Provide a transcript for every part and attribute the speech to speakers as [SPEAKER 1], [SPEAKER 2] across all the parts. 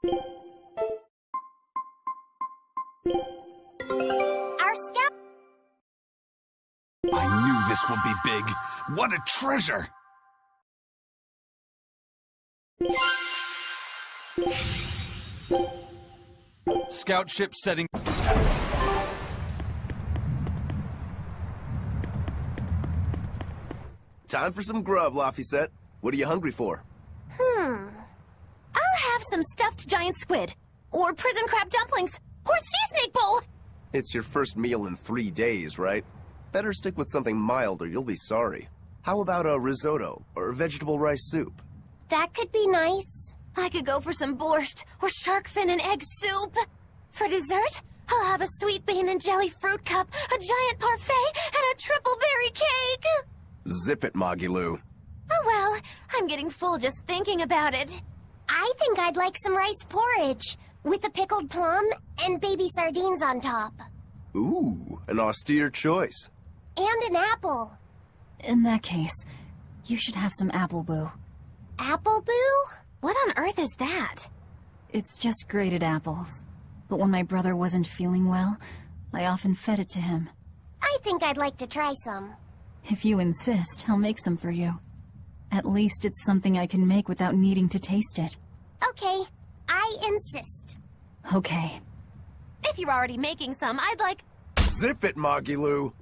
[SPEAKER 1] Our scout...
[SPEAKER 2] I knew this would be big. What a treasure! Scout ship setting...
[SPEAKER 3] Time for some grub, Laphicet. What are you hungry for?
[SPEAKER 1] I'll have some stuffed giant squid, or prison crab dumplings, or sea snake bowl!
[SPEAKER 3] It's your first meal in 3 days, right? Better stick with something mild or you'll be sorry. How about a risotto, or vegetable rice soup?
[SPEAKER 1] That could be nice. I could go for some borscht, or shark fin and egg soup. For dessert, I'll have a sweet bean and jelly fruit cup, a giant parfait, and a triple berry cake!
[SPEAKER 3] Zip it, Magilou.
[SPEAKER 1] Oh well, I'm getting full just thinking about it. I think I'd like some rice porridge, with a pickled plum and baby sardines on top.
[SPEAKER 3] Ooh, an austere choice.
[SPEAKER 1] And an apple.
[SPEAKER 4] In that case, you should have some apple boo.
[SPEAKER 1] Apple boo? What on earth is that?
[SPEAKER 4] It's just grated apples. But when my brother wasn't feeling well, I often fed it to him.
[SPEAKER 1] I think I'd like to try some.
[SPEAKER 4] If you insist, I'll make some for you. At least it's something I can make without needing to taste it.
[SPEAKER 1] Okay, I insist.
[SPEAKER 4] Okay.
[SPEAKER 1] If you're already making some, I'd like...
[SPEAKER 3] Zip it, Magilou.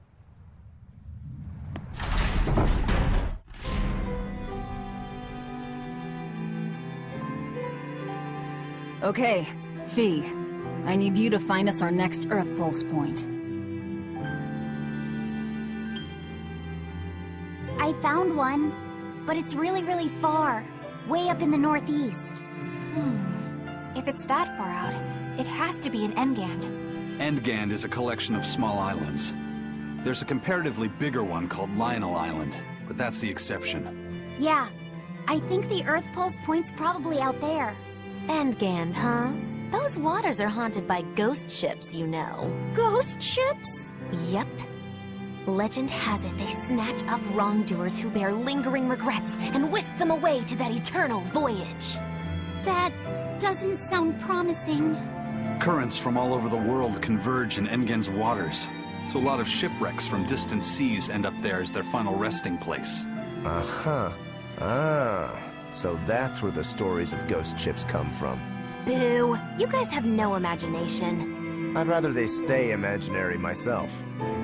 [SPEAKER 4] Okay, Fee. I need you to find us our next Earth Pulse point.
[SPEAKER 1] I found one, but it's really, really far. Way up in the northeast. If it's that far out, it has to be an Engand.
[SPEAKER 2] Endgand is a collection of small islands. There's a comparatively bigger one called Lionel Island, but that's the exception.
[SPEAKER 1] Yeah, I think the Earth Pulse point's probably out there. Endgand, huh? Those waters are haunted by ghost ships, you know. Ghost ships? Yep. Legend has it they snatch up wrongdoers who bear lingering regrets and whisk them away to that eternal voyage. That doesn't sound promising.
[SPEAKER 2] Currents from all over the world converge in Engand's waters, so a lot of shipwrecks from distant seas end up there as their final resting place.
[SPEAKER 3] Uh-huh. Ah, so that's where the stories of ghost ships come from.
[SPEAKER 1] Boo, you guys have no imagination.
[SPEAKER 3] I'd rather they stay imaginary myself.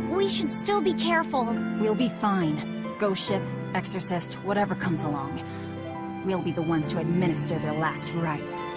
[SPEAKER 1] We should still be careful.
[SPEAKER 4] We'll be fine. Ghost ship, exorcist, whatever comes along. We'll be the ones to administer their last rites.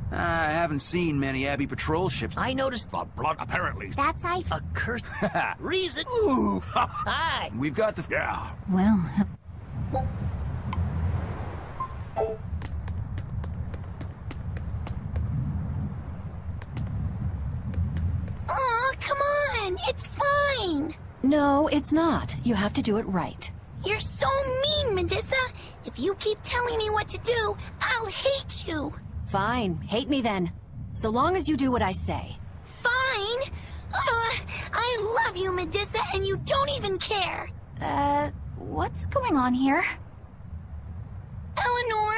[SPEAKER 5] I haven't seen many Abbey patrol ships.
[SPEAKER 6] I noticed the blood apparently.
[SPEAKER 1] That's I...
[SPEAKER 6] A cursed reason.
[SPEAKER 5] Ooh!
[SPEAKER 6] Hi.
[SPEAKER 5] We've got the... Yeah.
[SPEAKER 4] Well,
[SPEAKER 1] It's fine!
[SPEAKER 4] No, it's not. You have to do it right.
[SPEAKER 1] You're so mean, Medusa! If you keep telling me what to do, I'll hate you!
[SPEAKER 4] Fine, hate me then. So long as you do what I say.
[SPEAKER 1] Fine! I love you, Medusa, and you don't even care!
[SPEAKER 4] What's going on here?
[SPEAKER 1] Eleanor,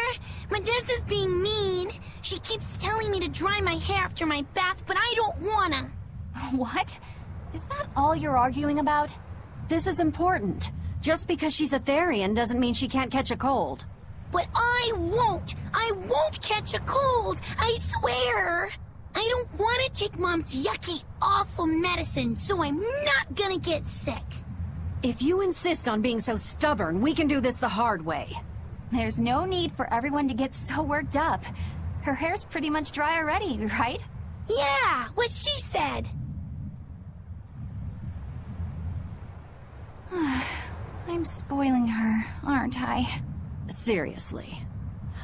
[SPEAKER 1] Medusa's being mean. She keeps telling me to dry my hair after my bath, but I don't wanna.
[SPEAKER 4] What? Is that all you're arguing about? This is important. Just because she's a Therian doesn't mean she can't catch a cold.
[SPEAKER 1] But I won't! I won't catch a cold! I swear! I don't want to take Mom's yucky, awful medicine, so I'm not gonna get sick.
[SPEAKER 4] If you insist on being so stubborn, we can do this the hard way.
[SPEAKER 7] There's no need for everyone to get so worked up. Her hair's pretty much dry already, right?
[SPEAKER 1] Yeah, what she said.
[SPEAKER 7] I'm spoiling her, aren't I?
[SPEAKER 4] Seriously.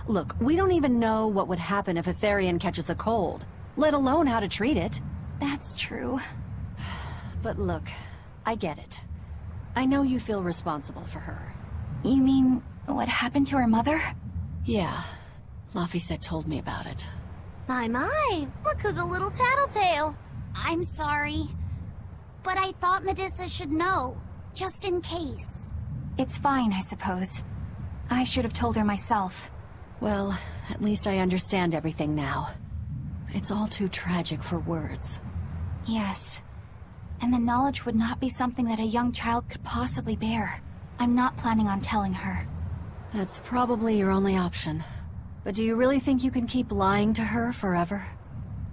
[SPEAKER 4] Look, we don't even know what would happen if a Therian catches a cold, let alone how to treat it.
[SPEAKER 7] That's true.
[SPEAKER 4] But look, I get it. I know you feel responsible for her.
[SPEAKER 7] You mean what happened to her mother?
[SPEAKER 4] Yeah, Laphicet told me about it.
[SPEAKER 1] My, look who's a little tattletale. I'm sorry, but I thought Medusa should know, just in case.
[SPEAKER 7] It's fine, I suppose. I should have told her myself.
[SPEAKER 4] Well, at least I understand everything now. It's all too tragic for words.
[SPEAKER 7] Yes. And the knowledge would not be something that a young child could possibly bear. I'm not planning on telling her.
[SPEAKER 4] That's probably your only option. But do you really think you can keep lying to her forever?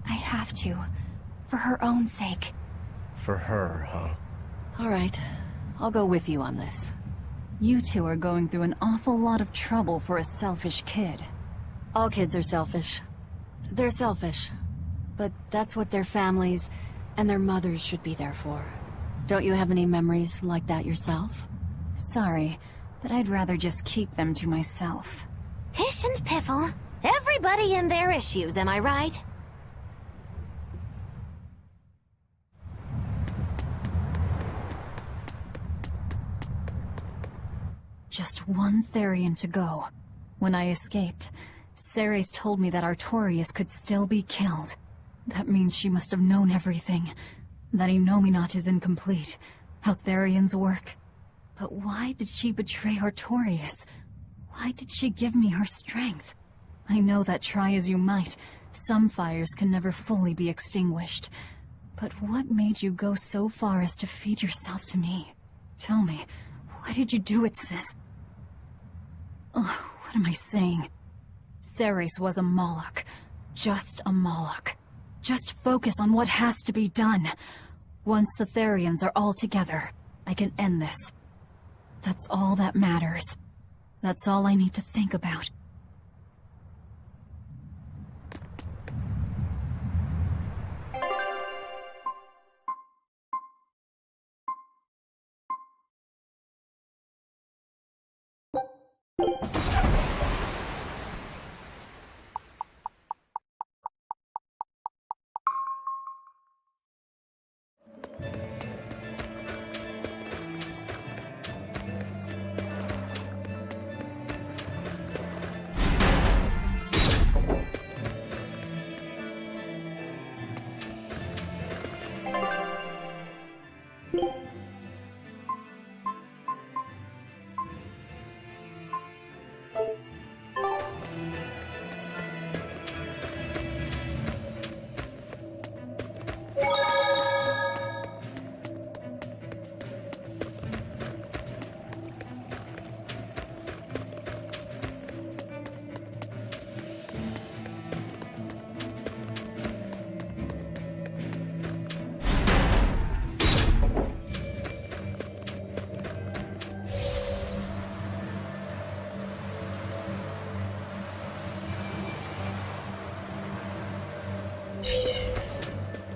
[SPEAKER 7] I have to. For her own sake.
[SPEAKER 3] For her, huh?
[SPEAKER 4] All right. I'll go with you on this. You two are going through an awful lot of trouble for a selfish kid. All kids are selfish. They're selfish. But that's what their families and their mothers should be there for. Don't you have any memories like that yourself? Sorry, but I'd rather just keep them to myself.
[SPEAKER 1] Pish and piffle. Everybody and their issues, am I right?
[SPEAKER 4] Just one Therian to go. When I escaped, Ceres told me that Artorias could still be killed. That means she must have known everything. That Innominat is incomplete. How Therians work. But why did she betray Artorias? Why did she give me her strength? I know that try as you might, some fires can never fully be extinguished. But what made you go so far as to feed yourself to me? Tell me, why did you do it, sis? Oh, what am I saying? Ceres was a Moloch. Just a Moloch. Just focus on what has to be done. Once the Therians are all together, I can end this. That's all that matters. That's all I need to think about.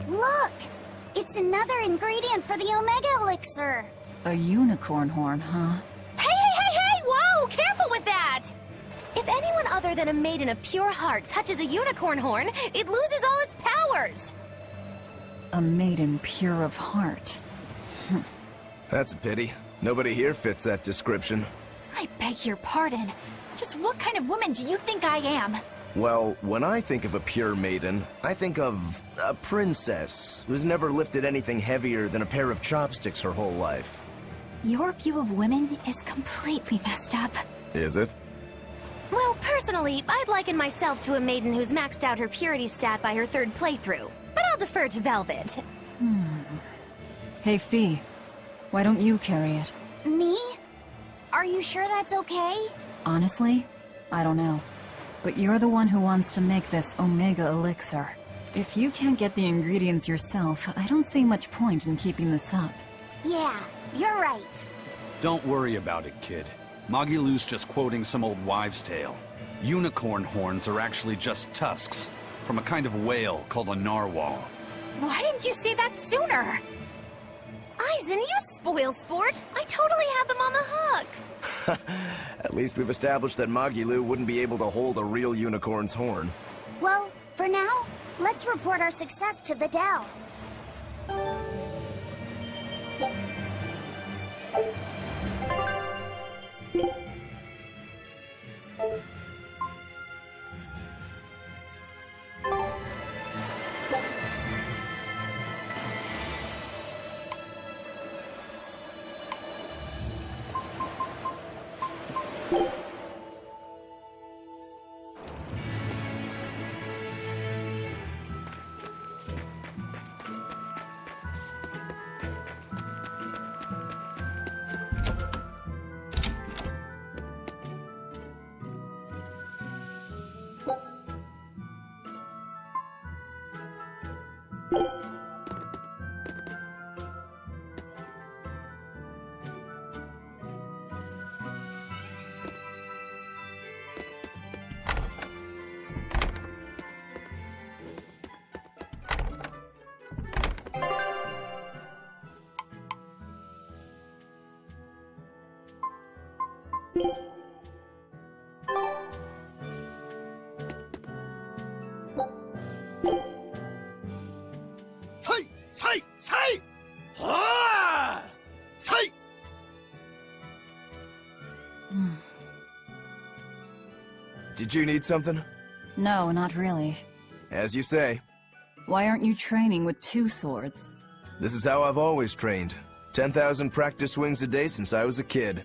[SPEAKER 1] Look! It's another ingredient for the Omega Elixir!
[SPEAKER 4] A unicorn horn, huh?
[SPEAKER 1] Hey! Whoa! Careful with that! If anyone other than a maiden of pure heart touches a unicorn horn, it loses all its powers!
[SPEAKER 4] A maiden pure of heart.
[SPEAKER 3] That's a pity. Nobody here fits that description.
[SPEAKER 7] I beg your pardon. Just what kind of woman do you think I am?
[SPEAKER 3] Well, when I think of a pure maiden, I think of a princess who's never lifted anything heavier than a pair of chopsticks her whole life.
[SPEAKER 7] Your view of women is completely messed up.
[SPEAKER 3] Is it?
[SPEAKER 1] Well, personally, I'd liken myself to a maiden who's maxed out her purity stat by her 3rd playthrough. But I'll defer to Velvet.
[SPEAKER 4] Hey, Fee. Why don't you carry it?
[SPEAKER 1] Me? Are you sure that's okay?
[SPEAKER 4] Honestly, I don't know. But you're the one who wants to make this Omega Elixir. If you can't get the ingredients yourself, I don't see much point in keeping this up.
[SPEAKER 1] Yeah, you're right.
[SPEAKER 2] Don't worry about it, kid. Magilou's just quoting some old wives' tale. Unicorn horns are actually just tusks from a kind of whale called a narwhal.
[SPEAKER 7] Why didn't you say that sooner?
[SPEAKER 1] Eisen, you spoil sport. I totally had them on the hook.
[SPEAKER 3] At least we've established that Magilou wouldn't be able to hold a real unicorn's horn.
[SPEAKER 1] Well, for now, let's report our success to Vidal.
[SPEAKER 3] Did you need something?
[SPEAKER 4] No, not really.
[SPEAKER 3] As you say.
[SPEAKER 4] Why aren't you training with 2 swords?
[SPEAKER 3] This is how I've always trained. 10,000 practice swings a day since I was a kid.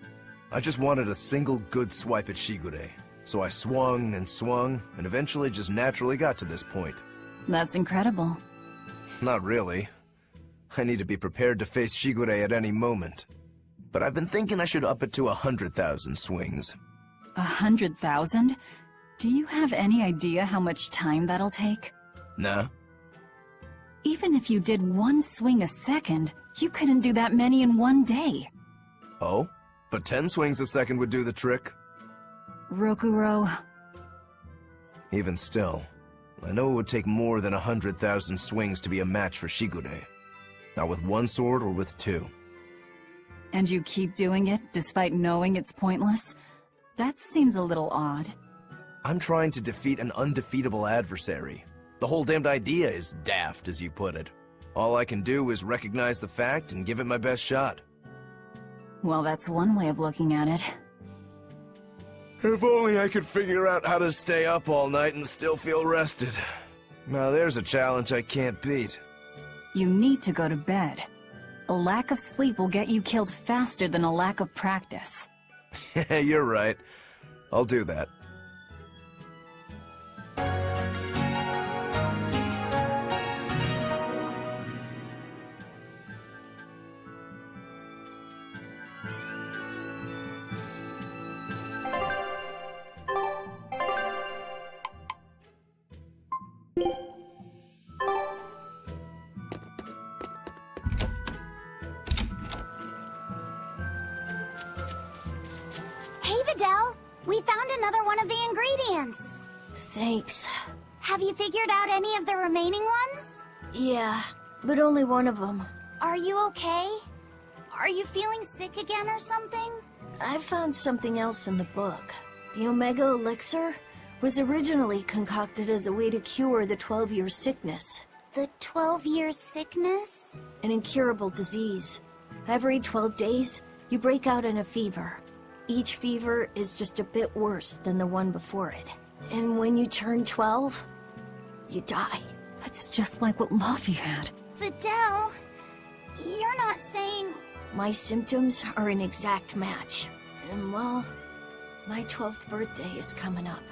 [SPEAKER 3] I just wanted a single good swipe at Shigure. So I swung, and eventually just naturally got to this point.
[SPEAKER 4] That's incredible.
[SPEAKER 3] Not really. I need to be prepared to face Shigure at any moment. But I've been thinking I should up it to 100,000 swings.
[SPEAKER 4] 100,000? Do you have any idea how much time that'll take?
[SPEAKER 3] Nah.
[SPEAKER 4] Even if you did 1 swing a second, you couldn't do that many in 1 day.
[SPEAKER 3] Oh? But 10 swings a second would do the trick.
[SPEAKER 4] Rokuro...
[SPEAKER 3] Even still, I know it would take more than 100,000 swings to be a match for Shigure. Not with 1 sword or with 2.
[SPEAKER 4] And you keep doing it, despite knowing it's pointless? That seems a little odd.
[SPEAKER 3] I'm trying to defeat an undefeatable adversary. The whole damned idea is daft, as you put it. All I can do is recognize the fact and give it my best shot.
[SPEAKER 4] Well, that's one way of looking at it.
[SPEAKER 3] If only I could figure out how to stay up all night and still feel rested. Now there's a challenge I can't beat.
[SPEAKER 4] You need to go to bed. A lack of sleep will get you killed faster than a lack of practice.
[SPEAKER 3] You're right. I'll do that.
[SPEAKER 1] Hey, Vidal! We found another one of the ingredients!
[SPEAKER 8] Thanks.
[SPEAKER 1] Have you figured out any of the remaining ones?
[SPEAKER 8] Yeah, but only one of them.
[SPEAKER 1] Are you okay? Are you feeling sick again or something?
[SPEAKER 8] I found something else in the book. The Omega Elixir was originally concocted as a way to cure the 12-year sickness.
[SPEAKER 1] The 12-year sickness?
[SPEAKER 8] An incurable disease. Every 12 days, you break out in a fever. Each fever is just a bit worse than the one before it. And when you turn 12, you die.
[SPEAKER 4] That's just like what Laffy had.
[SPEAKER 7] Videl, you're not saying...
[SPEAKER 8] My symptoms are an exact match. And well, my 12th birthday is coming up.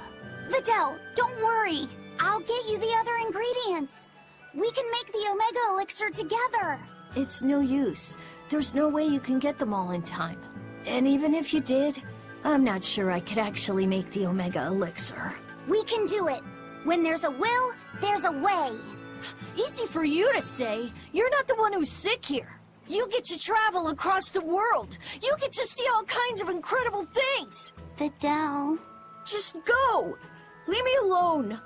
[SPEAKER 7] Videl, don't worry. I'll get you the other ingredients. We can make the Omega Elixir together.
[SPEAKER 8] It's no use. There's no way you can get them all in time. And even if you did, I'm not sure I could actually make the Omega Elixir.
[SPEAKER 7] We can do it. When there's a will, there's a way.
[SPEAKER 8] Easy for you to say. You're not the one who's sick here. You get to travel across the world. You get to see all kinds of incredible things.
[SPEAKER 7] Videl...
[SPEAKER 8] Just go. Leave me alone.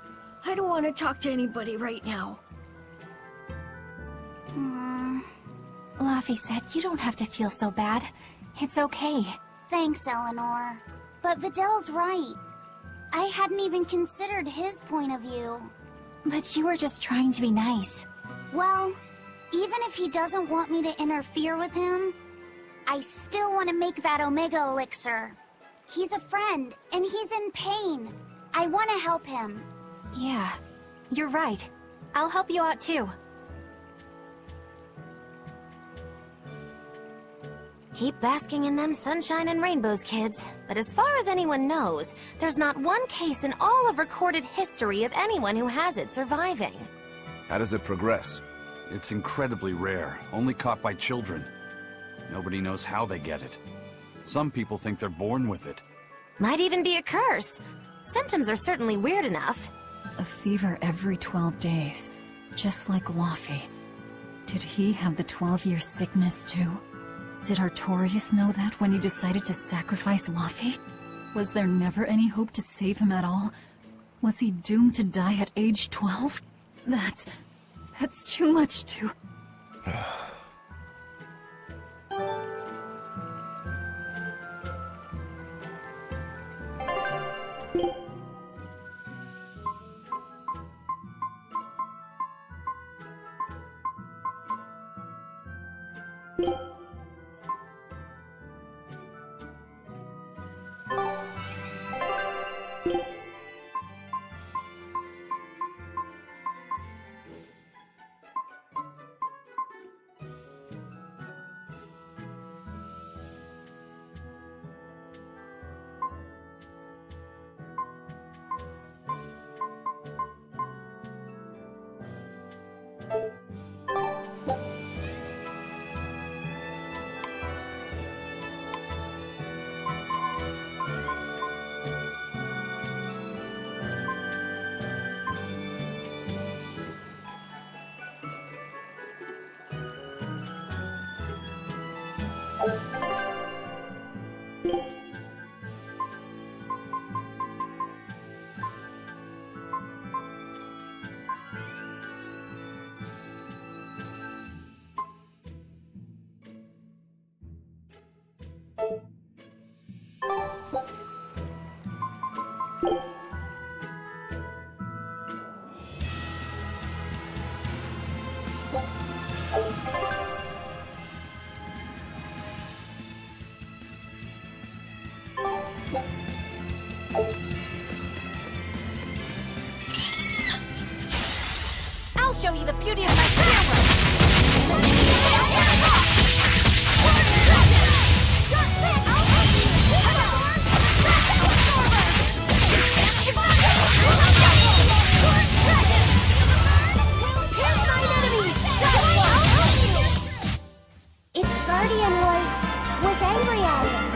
[SPEAKER 8] I don't want to talk to anybody right now.
[SPEAKER 7] Laffy said you don't have to feel so bad. It's okay. Thanks, Eleanor. But Videl's right. I hadn't even considered his point of view. But you were just trying to be nice. Well, even if he doesn't want me to interfere with him, I still want to make that Omega Elixir. He's a friend, and he's in pain. I want to help him.
[SPEAKER 1] Yeah, you're right. I'll help you out too. Keep basking in them sunshine and rainbows, kids. But as far as anyone knows, there's not one case in all of recorded history of anyone who has it surviving.
[SPEAKER 3] How does it progress?
[SPEAKER 2] It's incredibly rare, only caught by children. Nobody knows how they get it. Some people think they're born with it.
[SPEAKER 1] Might even be a curse. Symptoms are certainly weird enough.
[SPEAKER 4] A fever every 12 days, just like Laffy. Did he have the 12-year sickness too? Did Artorias know that when he decided to sacrifice Laffy? Was there never any hope to save him at all? Was he doomed to die at age 12? That's too much to...
[SPEAKER 1] I'll show you the beauty of my power!
[SPEAKER 7] Its guardian was angry at him.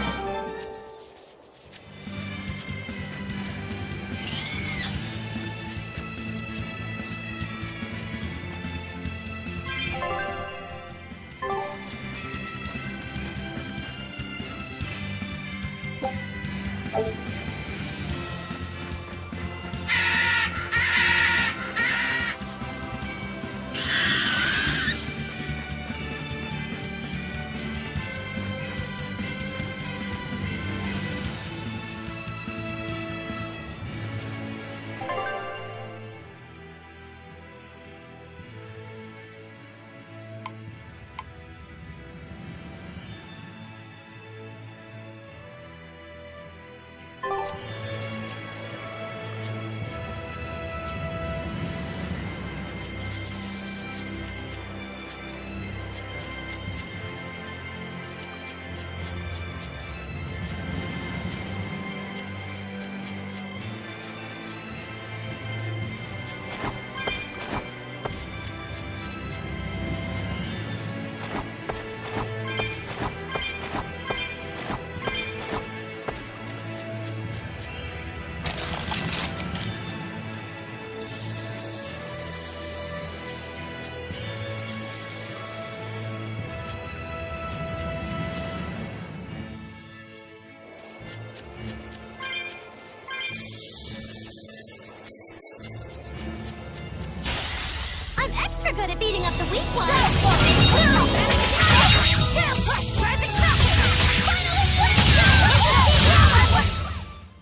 [SPEAKER 1] extra good at beating up the weak ones.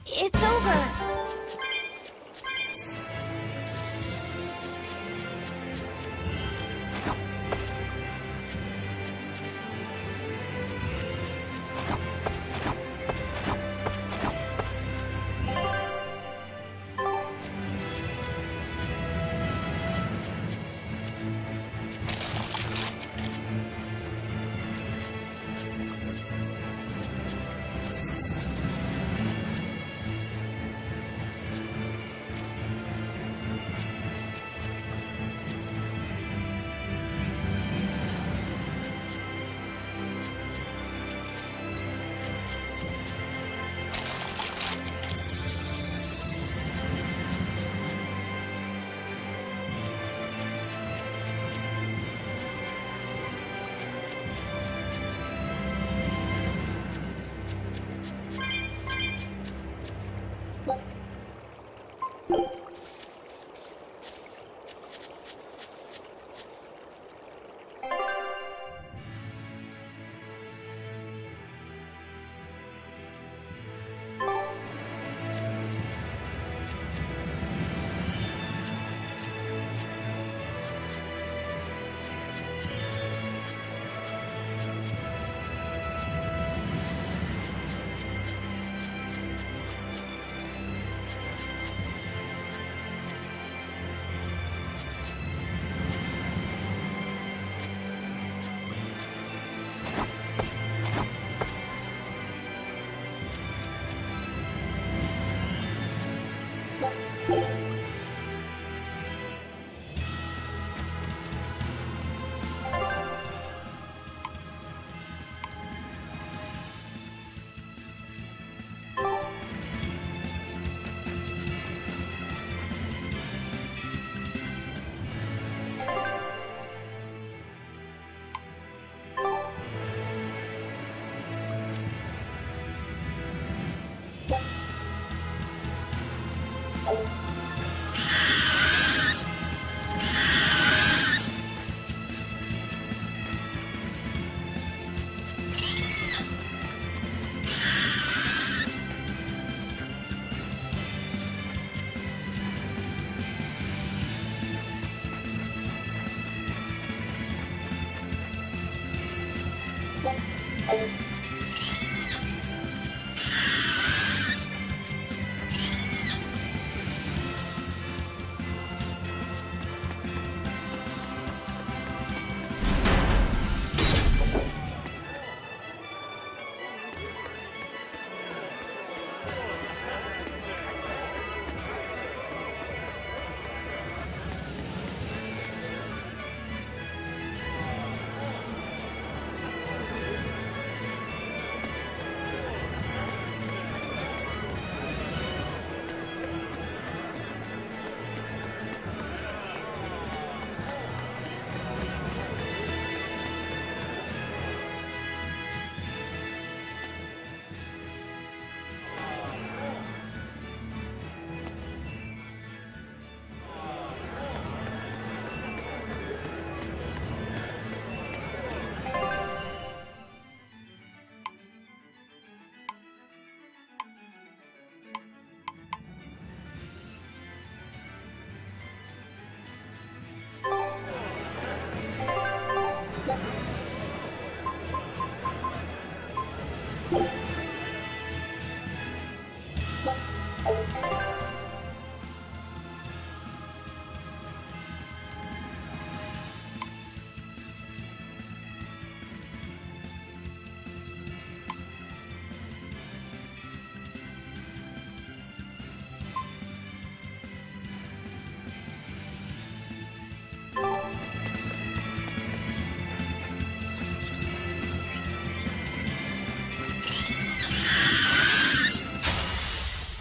[SPEAKER 8] It's over.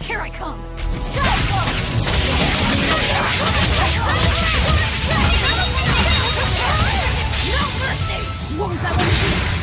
[SPEAKER 4] Here I come! No mercy! Wounds I will see!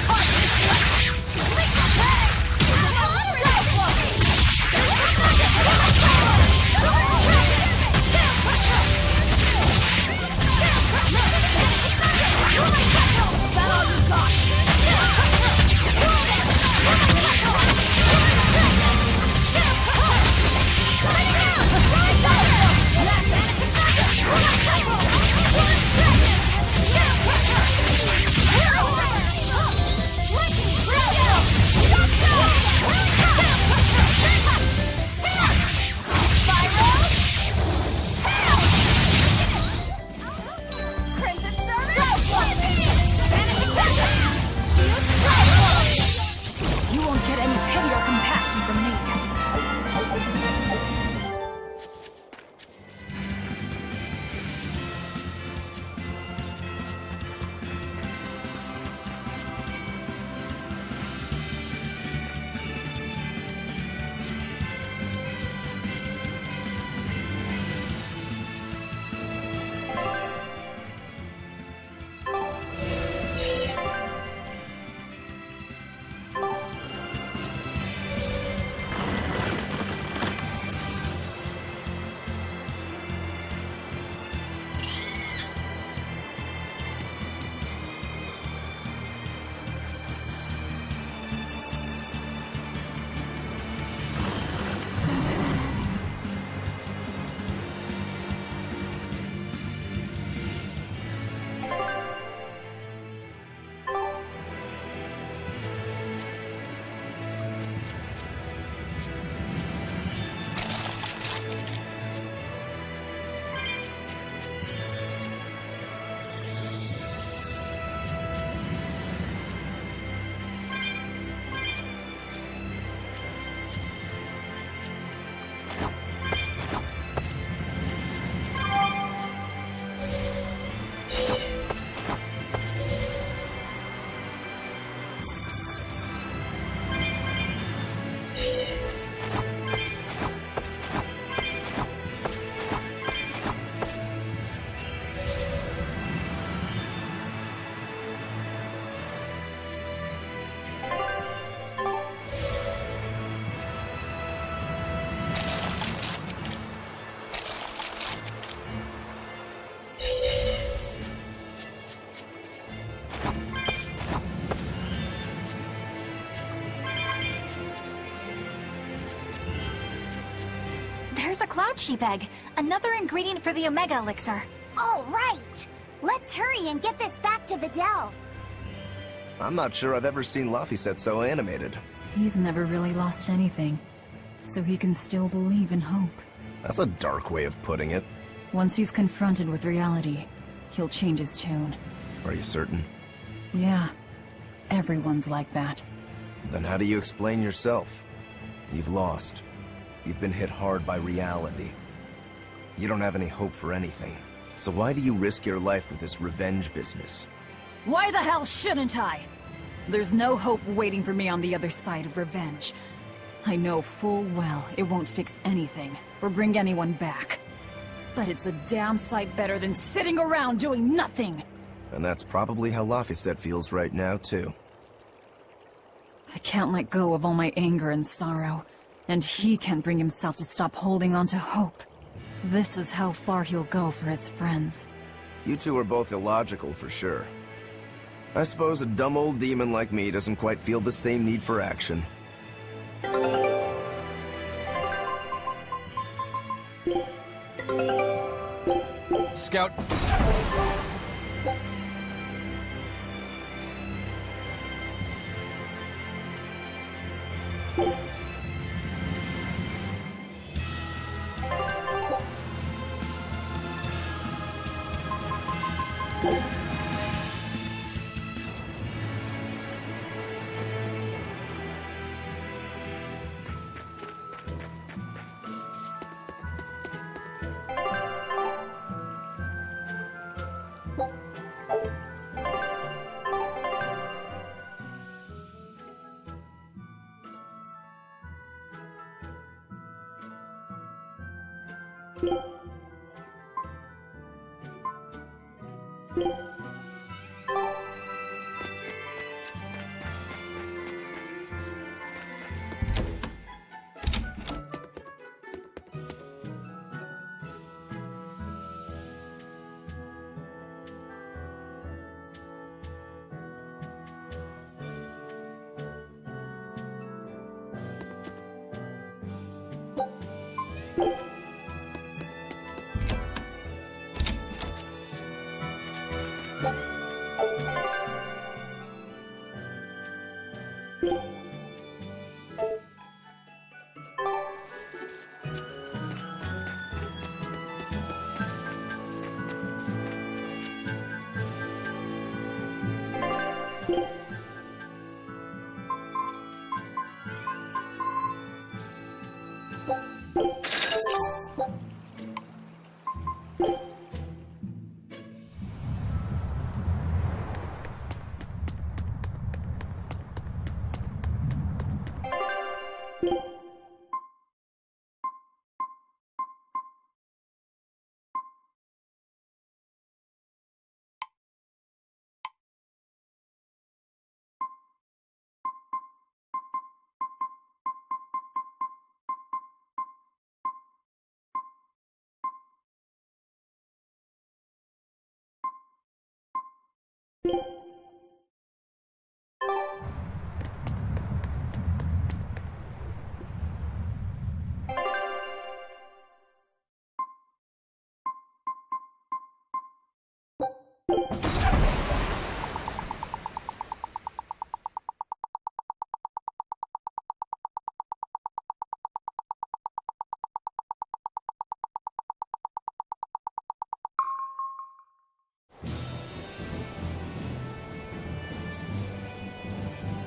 [SPEAKER 1] there's a cloud sheep egg, another ingredient for the Omega Elixir.
[SPEAKER 7] All right! Let's hurry and get this back to Videl.
[SPEAKER 3] I'm not sure I've ever seen Laphicet so animated.
[SPEAKER 4] He's never really lost anything, so he can still believe in hope.
[SPEAKER 3] That's a dark way of putting it.
[SPEAKER 4] Once he's confronted with reality, he'll change his tune.
[SPEAKER 3] Are you certain?
[SPEAKER 4] Yeah, everyone's like that.
[SPEAKER 3] Then how do you explain yourself? You've lost. You've been hit hard by reality. You don't have any hope for anything. So why do you risk your life with this revenge business?
[SPEAKER 4] Why the hell shouldn't I? There's no hope waiting for me on the other side of revenge. I know full well it won't fix anything, or bring anyone back. But it's a damn sight better than sitting around doing nothing!
[SPEAKER 3] And that's probably how Laphicet feels right now, too.
[SPEAKER 4] I can't let go of all my anger and sorrow, and he can't bring himself to stop holding on to hope. This is how far he'll go for his friends.
[SPEAKER 3] You two are both illogical, for sure. I suppose a dumb old demon like me doesn't quite feel the same need for action.
[SPEAKER 2] Scout.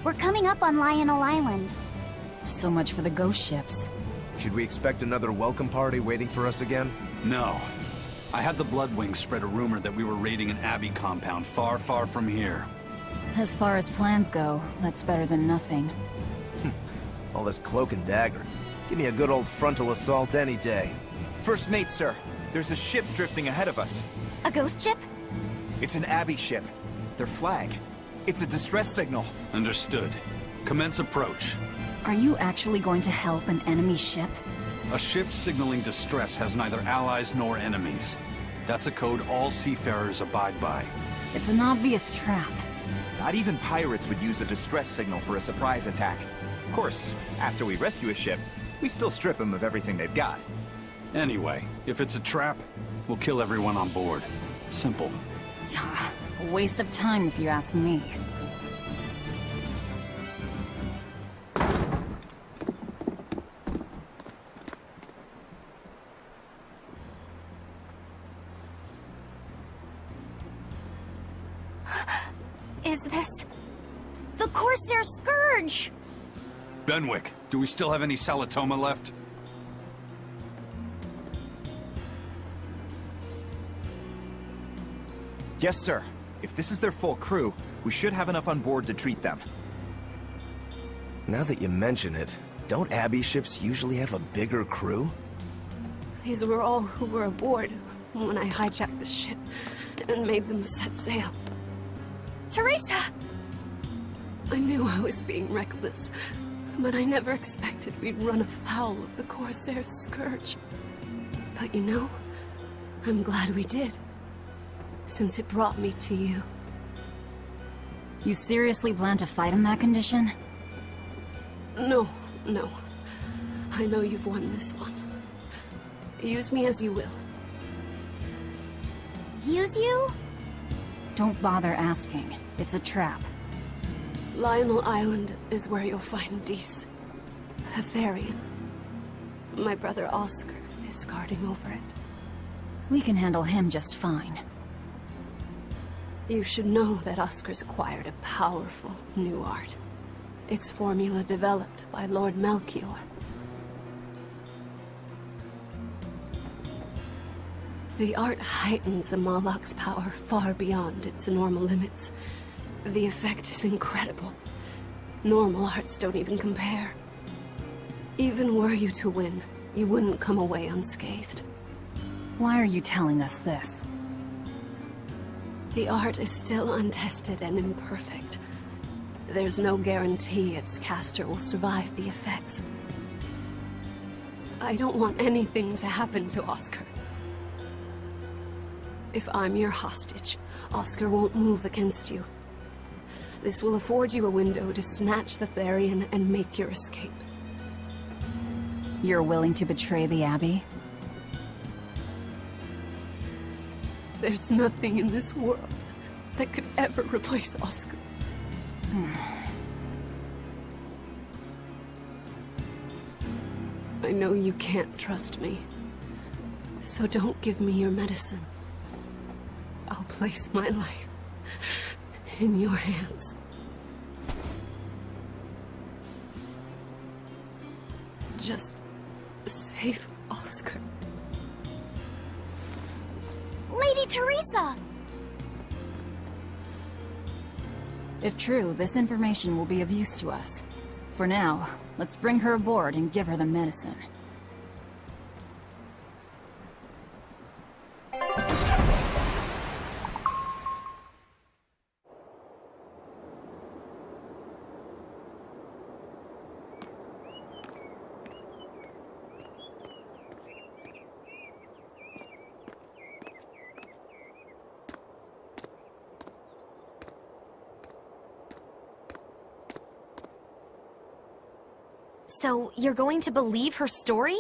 [SPEAKER 7] We're coming up on Lionel Island.
[SPEAKER 4] So much for the ghost ships.
[SPEAKER 3] Should we expect another welcome party waiting for us again?
[SPEAKER 2] No. I had the Bloodwings spread a rumor that we were raiding an Abbey compound far, far from here.
[SPEAKER 4] As far as plans go, that's better than nothing.
[SPEAKER 3] All this cloak and dagger. Give me a good old frontal assault any day.
[SPEAKER 5] First mate, sir. There's a ship drifting ahead of us.
[SPEAKER 1] A ghost ship?
[SPEAKER 5] It's an Abbey ship. Their flag. It's a distress signal.
[SPEAKER 2] Understood. Commence approach.
[SPEAKER 4] Are you actually going to help an enemy ship?
[SPEAKER 2] A ship signaling distress has neither allies nor enemies. That's a code all seafarers abide by.
[SPEAKER 4] It's an obvious trap.
[SPEAKER 9] Not even pirates would use a distress signal for a surprise attack. Of course, after we rescue a ship, we still strip them of everything they've got.
[SPEAKER 2] Anyway, if it's a trap, we'll kill everyone on board. Simple.
[SPEAKER 4] A waste of time if you ask me.
[SPEAKER 7] Is this... the Corsair Scourge?
[SPEAKER 2] Benwick, do we still have any Salatoma left?
[SPEAKER 9] Yes, sir. If this is their full crew, we should have enough on board to treat them.
[SPEAKER 3] Now that you mention it, don't Abbey ships usually have a bigger crew?
[SPEAKER 10] These were all who were aboard when I hijacked the ship and made them set sail.
[SPEAKER 7] Teresa!
[SPEAKER 10] I knew I was being reckless, but I never expected we'd run afoul of the Corsair Scourge. But you know, I'm glad we did, since it brought me to you.
[SPEAKER 4] You seriously plan to fight in that condition?
[SPEAKER 10] No. I know you've won this one. Use me as you will.
[SPEAKER 7] Use you?
[SPEAKER 4] Don't bother asking. It's a trap.
[SPEAKER 10] Lionel Island is where you'll find Dees. A Therian. My brother Oscar is guarding over it.
[SPEAKER 4] We can handle him just fine.
[SPEAKER 10] You should know that Oscar's acquired a powerful new art. Its formula developed by Lord Melchior. The art heightens a Moloch's power far beyond its normal limits. The effect is incredible. Normal arts don't even compare. Even were you to win, you wouldn't come away unscathed.
[SPEAKER 4] Why are you telling us this?
[SPEAKER 10] The art is still untested and imperfect. There's no guarantee its caster will survive the effects. I don't want anything to happen to Oscar. If I'm your hostage, Oscar won't move against you. This will afford you a window to snatch the Therian and make your escape.
[SPEAKER 4] You're willing to betray the Abbey?
[SPEAKER 10] There's nothing in this world that could ever replace Oscar. I know you can't trust me, so don't give me your medicine. I'll place my life in your hands. Just save Oscar.
[SPEAKER 7] Lady Teresa!
[SPEAKER 4] If true, this information will be of use to us. For now, let's bring her aboard and give her the medicine.
[SPEAKER 1] So, you're going to believe her story?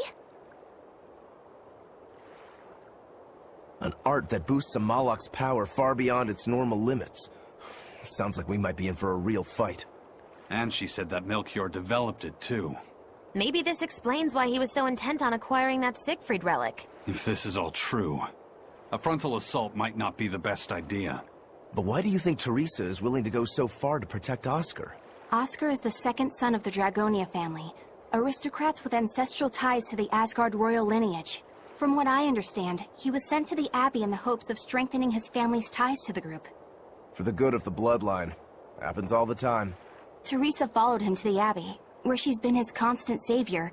[SPEAKER 3] An art that boosts a Moloch's power far beyond its normal limits. Sounds like we might be in for a real fight.
[SPEAKER 2] And she said that Melchior developed it, too.
[SPEAKER 1] Maybe this explains why he was so intent on acquiring that Siegfried relic.
[SPEAKER 2] If this is all true, a frontal assault might not be the best idea.
[SPEAKER 3] But why do you think Teresa is willing to go so far to protect Oscar?
[SPEAKER 7] Oscar is the second son of the Dragonia family, aristocrats with ancestral ties to the Asgard royal lineage. From what I understand, he was sent to the Abbey in the hopes of strengthening his family's ties to the group.
[SPEAKER 3] For the good of the bloodline. Happens all the time.
[SPEAKER 7] Teresa followed him to the Abbey, where she's been his constant savior,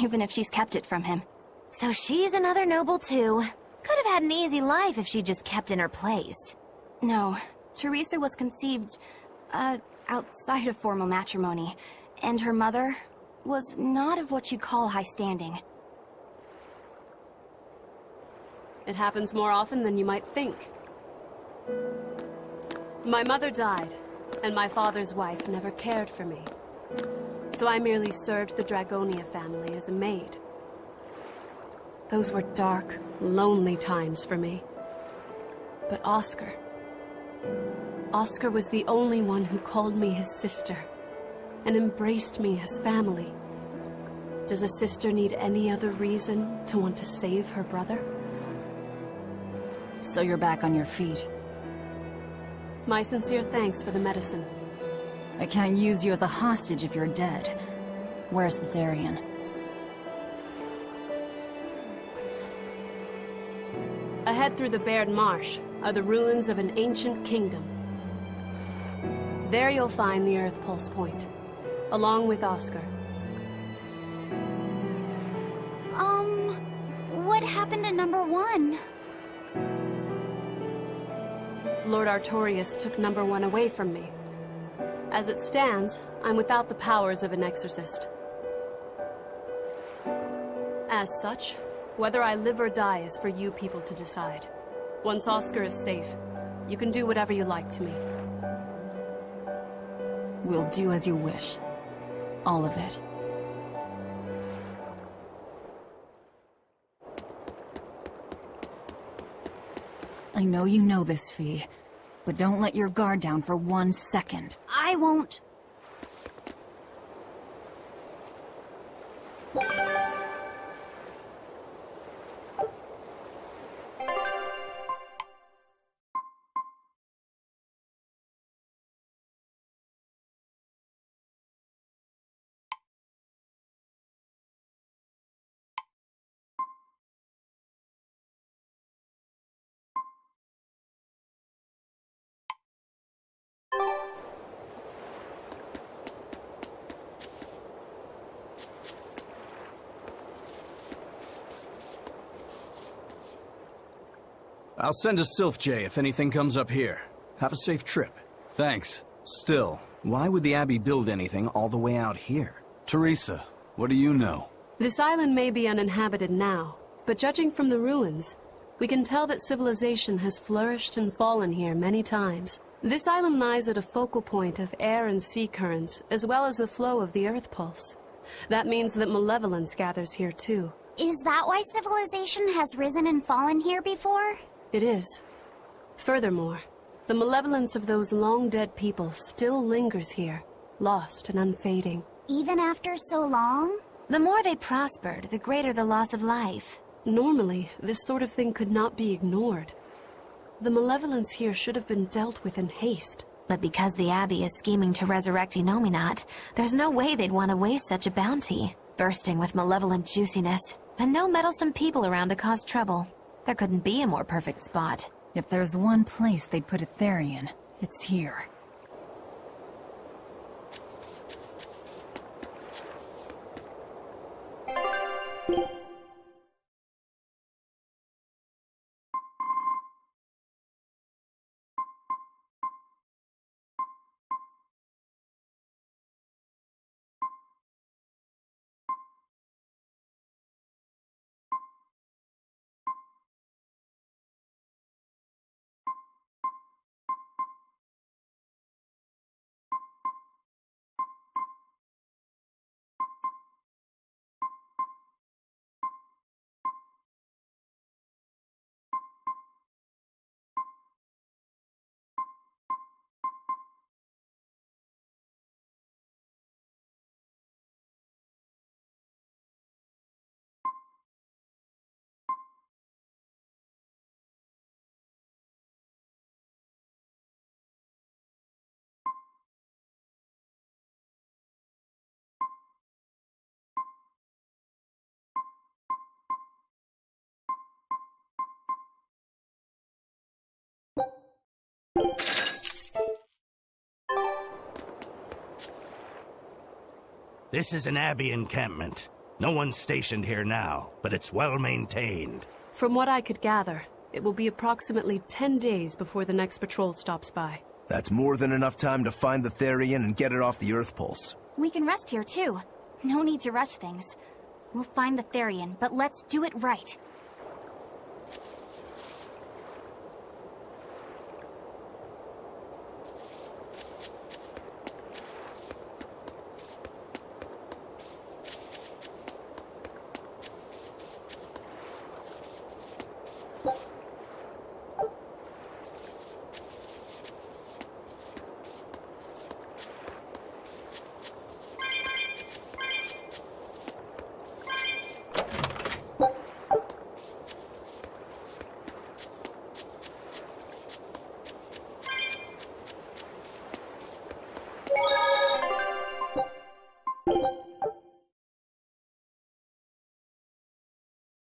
[SPEAKER 7] even if she's kept it from him.
[SPEAKER 1] So she's another noble too. Could have had an easy life if she just kept in her place.
[SPEAKER 7] No, Teresa was conceived, outside of formal matrimony, and her mother was not of what you'd call high standing.
[SPEAKER 10] It happens more often than you might think. My mother died, and my father's wife never cared for me. So I merely served the Dragonia family as a maid. Those were dark, lonely times for me. But Oscar was the only one who called me his sister and embraced me as family. Does a sister need any other reason to want to save her brother?
[SPEAKER 4] So you're back on your feet.
[SPEAKER 10] My sincere thanks for the medicine.
[SPEAKER 4] I can't use you as a hostage if you're dead. Where's the Therian?
[SPEAKER 10] Ahead through the bared marsh are the ruins of an ancient kingdom. There you'll find the Earth Pulse Point, along with Oscar.
[SPEAKER 7] What happened to number 1?
[SPEAKER 10] Lord Artorius took number 1 away from me. As it stands, I'm without the powers of an exorcist. As such, whether I live or die is for you people to decide. Once Oscar is safe, you can do whatever you like to me.
[SPEAKER 4] We'll do as you wish. All of it. I know you know this, Fee, but don't let your guard down for 1 second.
[SPEAKER 7] I won't.
[SPEAKER 11] I'll send a Sylph J if anything comes up here. Have a safe trip.
[SPEAKER 2] Thanks.
[SPEAKER 11] Still, why would the Abbey build anything all the way out here?
[SPEAKER 2] Teresa, what do you know?
[SPEAKER 10] This island may be uninhabited now, but judging from the ruins, we can tell that civilization has flourished and fallen here many times. This island lies at a focal point of air and sea currents, as well as the flow of the Earth Pulse. That means that malevolence gathers here too.
[SPEAKER 7] Is that why civilization has risen and fallen here before?
[SPEAKER 10] It is. Furthermore, the malevolence of those long-dead people still lingers here, lost and unfading.
[SPEAKER 7] Even after so long?
[SPEAKER 1] The more they prospered, the greater the loss of life.
[SPEAKER 10] Normally, this sort of thing could not be ignored. The malevolence here should have been dealt with in haste.
[SPEAKER 1] But because the Abbey is scheming to resurrect Innominat, there's no way they'd want to waste such a bounty. Bursting with malevolent juiciness, and no meddlesome people around to cause trouble. There couldn't be a more perfect spot.
[SPEAKER 4] If there's one place they'd put a Therian, it's here.
[SPEAKER 6] This is an Abbey encampment. No one's stationed here now, but it's well maintained.
[SPEAKER 10] From what I could gather, it will be approximately 10 days before the next patrol stops by.
[SPEAKER 3] That's more than enough time to find the Therian and get it off the Earth Pulse.
[SPEAKER 7] We can rest here too. No need to rush things. We'll find the Therian, but let's do it right.